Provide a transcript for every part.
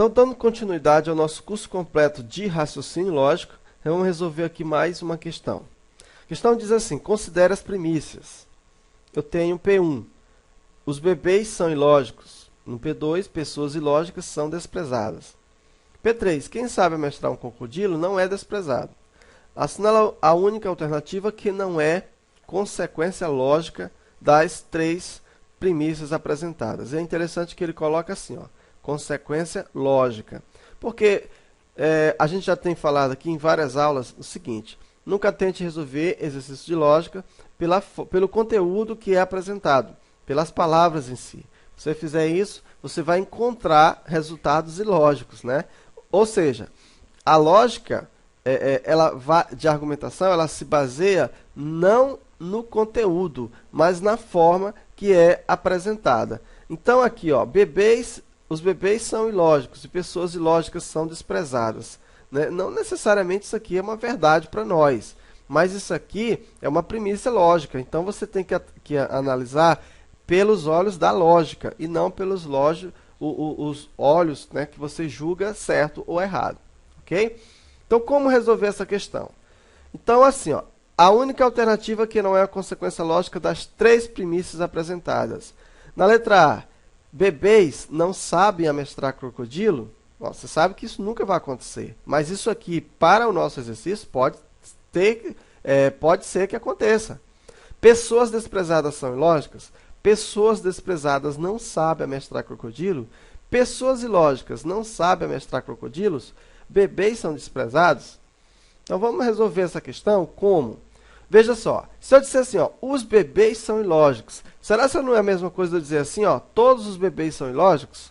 Então, dando continuidade ao nosso curso completo de raciocínio lógico, vamos resolver aqui mais uma questão. A questão diz assim: considere as primícias. Eu tenho P1. Os bebês são ilógicos. No P2, pessoas ilógicas são desprezadas. P3, quem sabe amestrar um crocodilo não é desprezado. Assinala a única alternativa que não é consequência lógica das três primícias apresentadas. É interessante que ele coloca assim, ó, consequência lógica. Porque a gente já tem falado aqui em várias aulas o seguinte: nunca tente resolver exercícios de lógica pelo conteúdo que é apresentado, pelas palavras em si. Se você fizer isso, você vai encontrar resultados ilógicos, né? Ou seja, a lógica de argumentação, ela se baseia não no conteúdo, mas na forma que é apresentada. Então aqui, ó, os bebês são ilógicos e pessoas ilógicas são desprezadas, né? Não necessariamente isso aqui é uma verdade para nós, mas isso aqui é uma premissa lógica. Então você tem que analisar pelos olhos da lógica e não pelos os olhos, né, que você julga certo ou errado, ok? Então, como resolver essa questão? Então, assim, ó, a única alternativa que não é a consequência lógica das três premissas apresentadas. Na letra A, bebês não sabem amestrar crocodilo. Ó, você sabe que isso nunca vai acontecer, mas isso aqui, para o nosso exercício, pode ser que aconteça. Pessoas desprezadas são ilógicas. Pessoas desprezadas não sabem amestrar crocodilo. Pessoas ilógicas não sabem amestrar crocodilos. Bebês são desprezados. Então vamos resolver essa questão como? Veja só, se eu disser assim, ó, os bebês são ilógicos, será que não é a mesma coisa de eu dizer assim, ó, todos os bebês são ilógicos?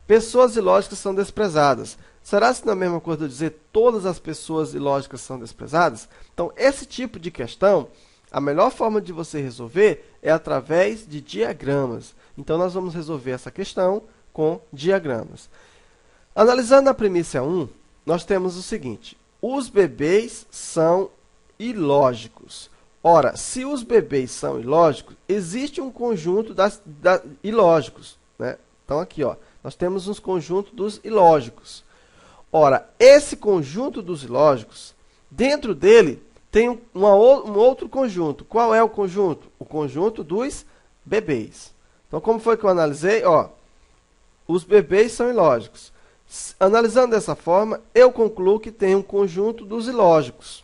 Pessoas ilógicas são desprezadas. Será que não é a mesma coisa de eu dizer todas as pessoas ilógicas são desprezadas? Então, esse tipo de questão, a melhor forma de você resolver é através de diagramas. Então, nós vamos resolver essa questão com diagramas. Analisando a premissa 1, nós temos o seguinte: os bebês são ilógicos. Ora, se os bebês são ilógicos, existe um conjunto ilógicos, né? Então, aqui, ó, nós temos um conjunto dos ilógicos. Ora, esse conjunto dos ilógicos, dentro dele, tem um outro conjunto. Qual é o conjunto? O conjunto dos bebês. Então, como foi que eu analisei? Ó, os bebês são ilógicos. Analisando dessa forma, eu concluo que tem um conjunto dos ilógicos,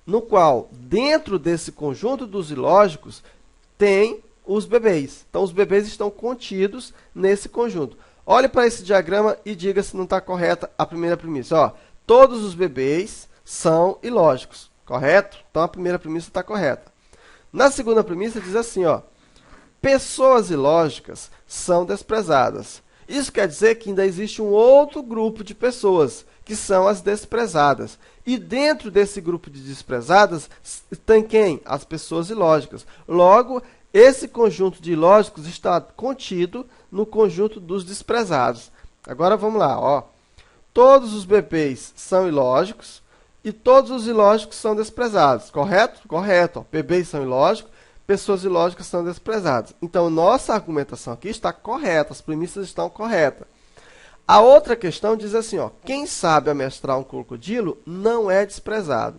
no qual, dentro desse conjunto dos ilógicos, tem os bebês. Então, os bebês estão contidos nesse conjunto. Olhe para esse diagrama e diga se não está correta a primeira premissa. Ó, todos os bebês são ilógicos, correto? Então, a primeira premissa está correta. Na segunda premissa, diz assim, ó, pessoas ilógicas são desprezadas. Isso quer dizer que ainda existe um outro grupo de pessoas, que são as desprezadas. E dentro desse grupo de desprezadas, tem quem? As pessoas ilógicas. Logo, esse conjunto de ilógicos está contido no conjunto dos desprezados. Agora, vamos lá, ó. Todos os bebês são ilógicos e todos os ilógicos são desprezados, correto? Correto. Ó. Bebês são ilógicos, pessoas ilógicas são desprezadas. Então, nossa argumentação aqui está correta, as premissas estão corretas. A outra questão diz assim, ó, quem sabe amestrar um crocodilo não é desprezado.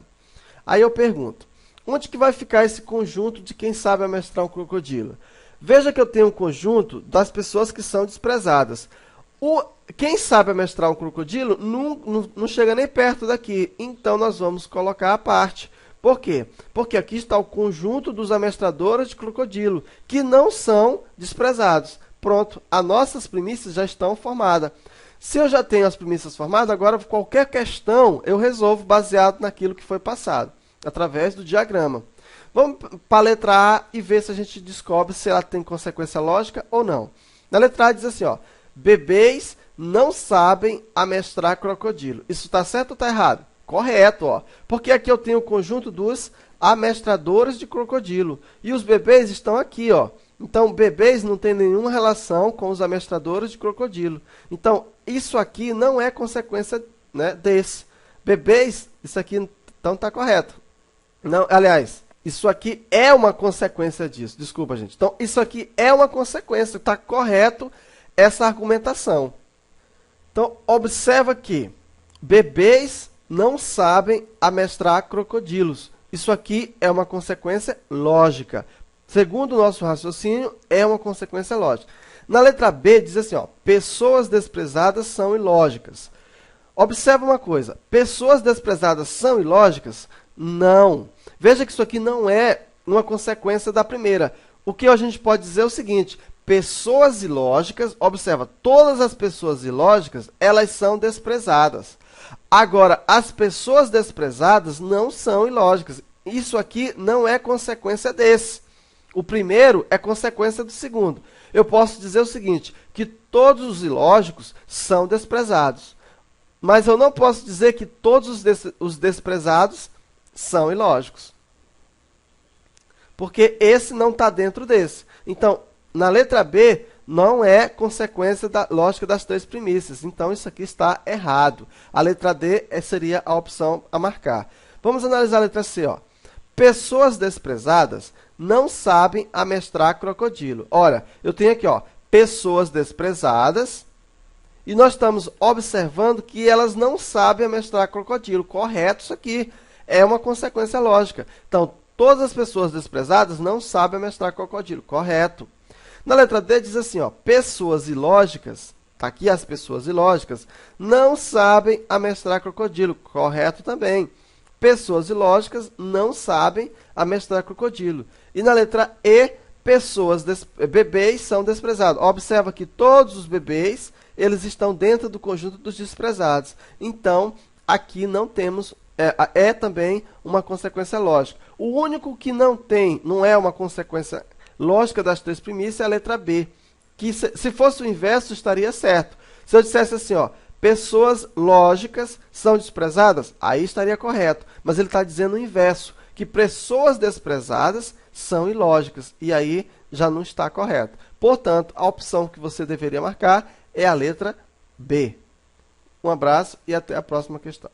Aí eu pergunto, onde que vai ficar esse conjunto de quem sabe amestrar um crocodilo? Veja que eu tenho um conjunto das pessoas que são desprezadas. Quem sabe amestrar um crocodilo não chega nem perto daqui, então nós vamos colocar a parte. Por quê? Porque aqui está o conjunto dos amestradores de crocodilo, que não são desprezados. Pronto, as nossas premissas já estão formadas. Se eu já tenho as premissas formadas, agora qualquer questão eu resolvo baseado naquilo que foi passado, através do diagrama. Vamos para a letra A e ver se a gente descobre se ela tem consequência lógica ou não. Na letra A diz assim, ó, bebês não sabem amestrar crocodilo. Isso está certo ou está errado? Correto, ó. Porque aqui eu tenho o conjunto dos amestradores de crocodilo. E os bebês estão aqui, ó. Então, bebês não tem nenhuma relação com os amestradores de crocodilo. Então, isso aqui não é consequência, né, desse. Bebês, isso aqui então está correto. Não, aliás, isso aqui é uma consequência disso. Desculpa, gente. Então, isso aqui é uma consequência. Está correto essa argumentação. Então, observa que bebês não sabem amestrar crocodilos. Isso aqui é uma consequência lógica. Segundo o nosso raciocínio, é uma consequência lógica. Na letra B, diz assim, ó, pessoas desprezadas são ilógicas. Observa uma coisa, pessoas desprezadas são ilógicas? Não. Veja que isso aqui não é uma consequência da primeira. O que a gente pode dizer é o seguinte, pessoas ilógicas, observa, todas as pessoas ilógicas, elas são desprezadas. Agora, as pessoas desprezadas não são ilógicas. Isso aqui não é consequência desse. O primeiro é consequência do segundo. Eu posso dizer o seguinte, que todos os ilógicos são desprezados. Mas eu não posso dizer que todos os desprezados são ilógicos. Porque esse não está dentro desse. Então, na letra B, não é consequência da lógica das três premissas. Então, isso aqui está errado. A letra D seria a opção a marcar. Vamos analisar a letra C. Ó. Pessoas desprezadas não sabem amestrar crocodilo. Ora, eu tenho aqui, ó, pessoas desprezadas, e nós estamos observando que elas não sabem amestrar crocodilo. Correto, isso aqui é uma consequência lógica. Então, todas as pessoas desprezadas não sabem amestrar crocodilo. Correto. Na letra D diz assim, ó, pessoas ilógicas, tá aqui as pessoas ilógicas, não sabem amestrar crocodilo. Correto também. Pessoas ilógicas não sabem amestrar crocodilo. E na letra E, bebês são desprezados. Observa que todos os bebês, eles estão dentro do conjunto dos desprezados. Então, aqui não temos, é também uma consequência lógica. O único que não é uma consequência lógica das três premissas é a letra B, que se fosse o inverso estaria certo. Se eu dissesse assim, ó, pessoas lógicas são desprezadas, aí estaria correto. Mas ele está dizendo o inverso, que pessoas desprezadas são ilógicas, e aí já não está correto. Portanto, a opção que você deveria marcar é a letra B. Um abraço e até a próxima questão.